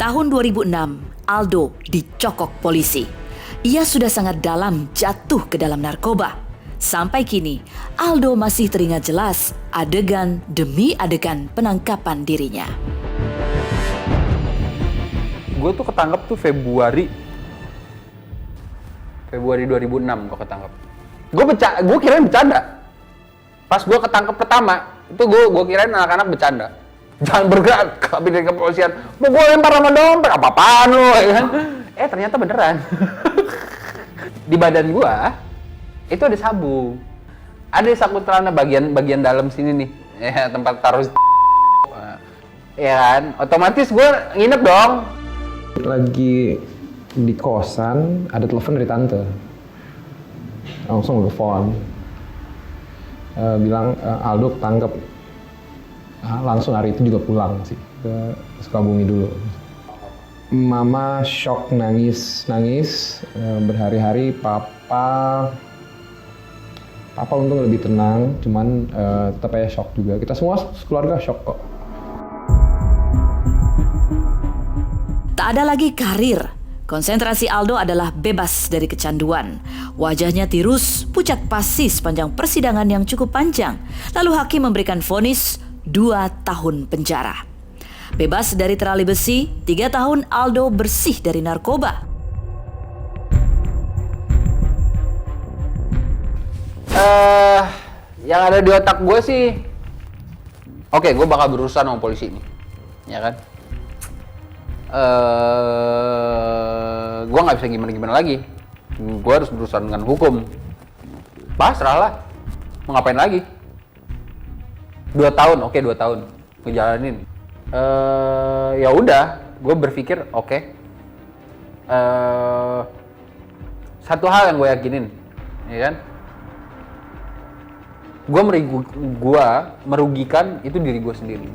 Tahun 2006, Aldo dicokok polisi. Ia sudah sangat dalam jatuh ke dalam narkoba. Sampai kini, Aldo masih teringat jelas adegan demi adegan penangkapan dirinya. Gue tuh ketangkep tuh Februari 2006 gue ketangkep. Gue kirain bercanda. Pas gue ketangkep pertama, itu gue kirain anak-anak bercanda. Jangan bergerak, kabin dari kepolisian. Mau gue lempar sama dompet, apa-apaan lu, ya kan? Ternyata beneran. Di badan gue, itu ada sabung. Ada saku celana bagian dalam sini nih, ya, tempat taruh. Ya kan, otomatis gue nginep dong. Lagi di kosan, ada telepon dari tante. Langsung telepon. Bilang Aldo ketangkep. Langsung hari itu juga pulang sih ke Sukabumi dulu. Mama shock, nangis berhari-hari. Papa untung lebih tenang, cuman tetap aja shock juga. Kita semua keluarga shock kok. Tak ada lagi karir. Konsentrasi Aldo adalah bebas dari kecanduan. Wajahnya tirus, pucat pasi sepanjang persidangan yang cukup panjang. Lalu hakim memberikan vonis 2 tahun penjara. Bebas dari terali besi, 3 tahun Aldo bersih dari narkoba. Yang ada di otak gue sih, oke, gue bakal berurusan sama polisi ini, ya kan? Gue nggak bisa gimana lagi. Gue harus berurusan dengan hukum. Pasrah lah, mau ngapain lagi? 2 tahun, oke, 2 tahun ngejalanin. Ya udah, gue berpikir oke. Satu hal yang gue yakinin, ya kan? Gue merugikan itu diri gue sendiri.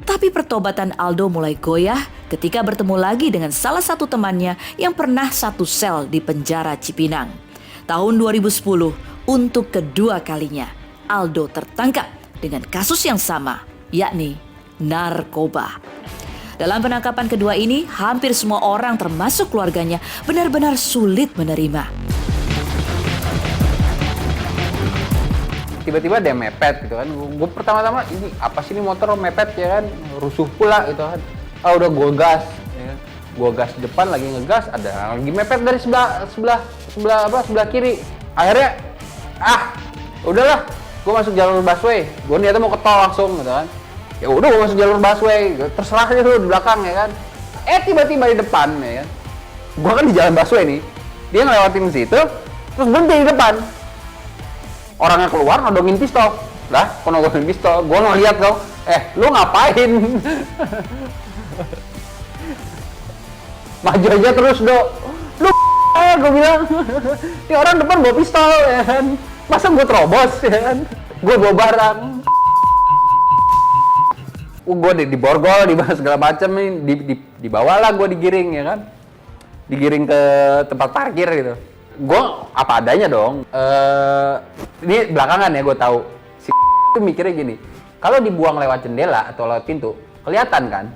Tapi pertobatan Aldo mulai goyah ketika bertemu lagi dengan salah satu temannya yang pernah satu sel di penjara Cipinang. Tahun 2010, untuk kedua kalinya, Aldo tertangkap dengan kasus yang sama, yakni narkoba. Dalam penangkapan kedua ini, hampir semua orang termasuk keluarganya benar-benar sulit menerima. Tiba-tiba dia mepet gitu kan. Gue pertama-tama, ini apa sih ini motor mepet, ya kan? Rusuh pula gitu kan. Udah gue gas, ya kan? Gue gas depan, lagi ngegas, ada lagi mepet dari sebelah kiri. Akhirnya udahlah, gue masuk jalur busway. Gue niatnya mau ke tol langsung gitu kan. Ya udah, gue masuk jalur busway, terserah aja lu di belakang, ya kan. Tiba-tiba di depan, ya kan. Gue kan di jalan busway nih. Dia ngelewatin situ, terus berhenti di depan. Orangnya keluar nodongin pistol. Lah, kok nodongin pistol? Gue ngeliat dong. Lu ngapain? Maju aja terus, Dok. Lu gue bilang. Ini orang depan bawa pistol, ya kan. Masa gue terobos, ya kan. Gue bawa barang. Gue diborgol, dibahas segala macam nih. Dibawalah gue digiring, ya kan. Digiring ke tempat parkir gitu. Gue apa adanya dong. Ini belakangan ya gue tahu si itu mikirnya gini, kalau dibuang lewat jendela atau lewat pintu kelihatan kan.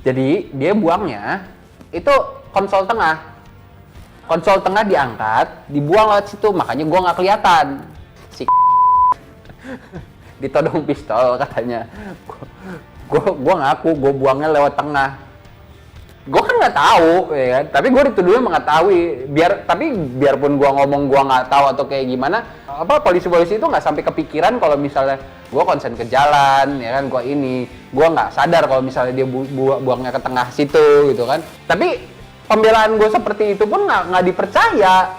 Jadi dia buangnya itu konsol tengah diangkat, dibuang lewat situ, makanya gue nggak kelihatan. Si ditodong pistol katanya. Gue ngaku gue buangnya lewat tengah. Gue kan nggak tahu, ya kan? Tapi gue dituduhnya mengetahui. Biarpun gue ngomong gue nggak tahu atau kayak gimana, polisi-polisi itu nggak sampai kepikiran kalau misalnya gue konsen ke jalan, ya kan? Gue nggak sadar kalau misalnya dia buangnya ke tengah situ, gitu kan? Tapi pembelaan gue seperti itu pun nggak dipercaya.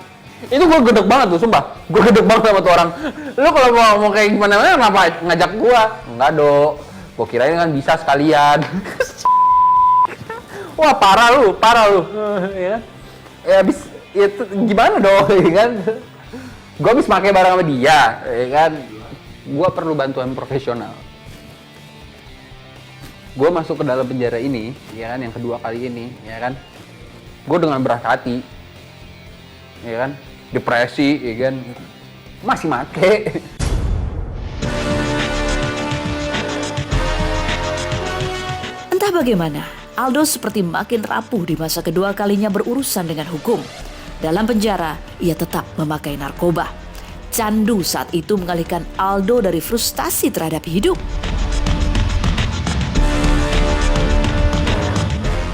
Itu gue gedek banget tuh, sumpah. Gue gedek banget sama tuh orang. Lu kalau mau kayak gimana, kenapa ngajak gue? Enggak, Dok. Gue kirain kan bisa sekalian. Wah, parah lu, ya. Gimana dong, ya kan? Gue habis pakai barang sama dia, ya kan? Gue perlu bantuan profesional. Gue masuk ke dalam penjara ini, ya kan? Yang kedua kali ini, ya kan? Gue dengan berat hati, ya kan? Depresi, ya kan? Masih make. Entah bagaimana, Aldo seperti makin rapuh di masa kedua kalinya berurusan dengan hukum. Dalam penjara, ia tetap memakai narkoba. Candu saat itu mengalihkan Aldo dari frustasi terhadap hidup.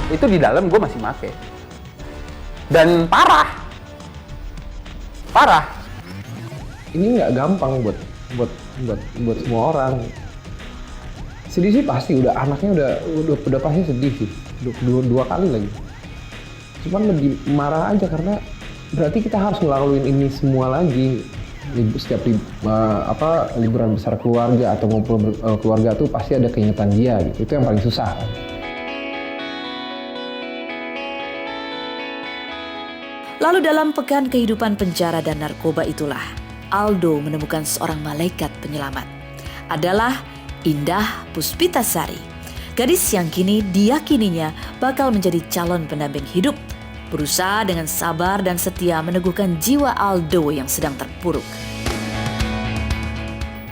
Itu di dalam gue masih make. Dan parah. Ini nggak gampang buat semua orang. Sedih sih pasti, anaknya udah pasti sedih sih, dua kali lagi. Cuman lebih marah aja karena berarti kita harus ngelakuin ini semua lagi. Setiap liburan besar keluarga atau ngumpul keluarga tuh pasti ada keingetan dia gitu. Itu yang paling susah. Lalu dalam pekan kehidupan penjara dan narkoba itulah, Aldo menemukan seorang malaikat penyelamat. Adalah Indah Puspitasari, gadis yang kini diyakininya bakal menjadi calon pendamping hidup, berusaha dengan sabar dan setia meneguhkan jiwa Aldo yang sedang terpuruk.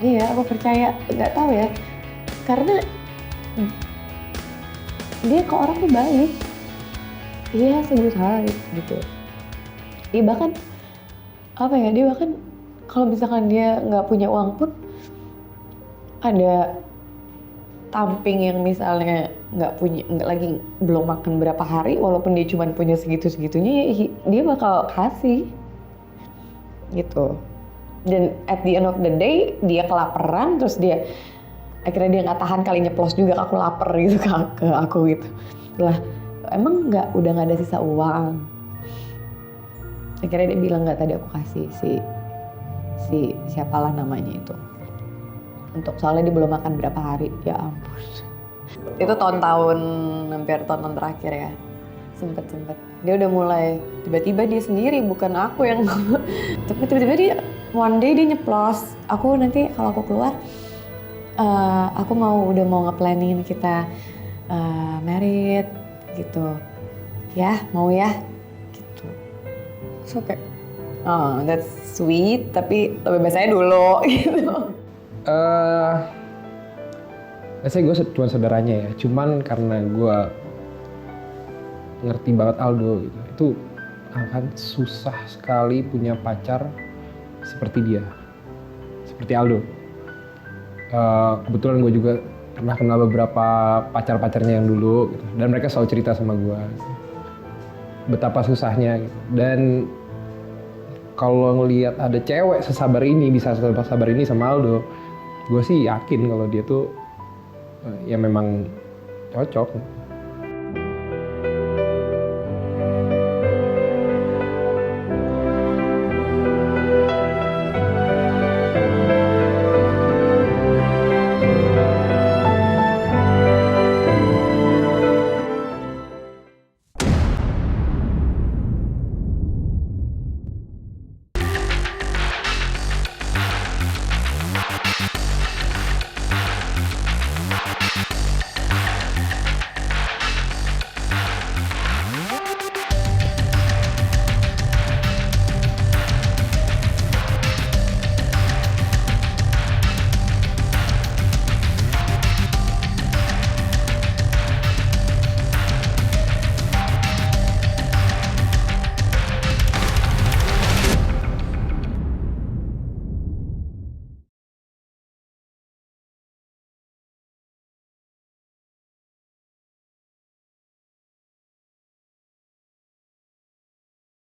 Iya, aku percaya. Nggak tahu ya, karena dia ke orang tuh baik. Iya, sebut hai gitu. Dia bahkan kalau misalkan dia nggak punya uang pun, ada tamping yang misalnya belum makan berapa hari, walaupun dia cuma punya segitunya, dia bakal kasih gitu. Dan at the end of the day dia kelaparan, terus akhirnya dia nggak tahan kali nyeplos juga, aku lapar gitu ke aku gitu lah. Emang udah nggak ada sisa uang. Akhirnya dia bilang, nggak, tadi aku kasih si siapalah namanya itu. Soalnya dia belum makan berapa hari, ya ampun. Itu hampir tahun terakhir ya. Sempet. Dia udah mulai, tiba-tiba dia sendiri, bukan aku yang tapi tiba-tiba dia, one day dia nyeplos. Aku nanti kalau aku keluar, aku udah mau nge-planning kita married gitu. Ya, mau ya? Gitu. So kayak, oh that's sweet, tapi lebih baik saya dulu gitu. Saya gue cuma saudaranya ya, cuman karena gue ngerti banget Aldo gitu, itu akan susah sekali punya pacar seperti dia, seperti Aldo. Kebetulan gue juga pernah kenal beberapa pacar-pacarnya yang dulu gitu, dan mereka selalu cerita sama gue betapa susahnya gitu. Dan kalau ngelihat ada cewek bisa sesabar ini sama Aldo, gue sih yakin kalau dia tuh ya memang cocok.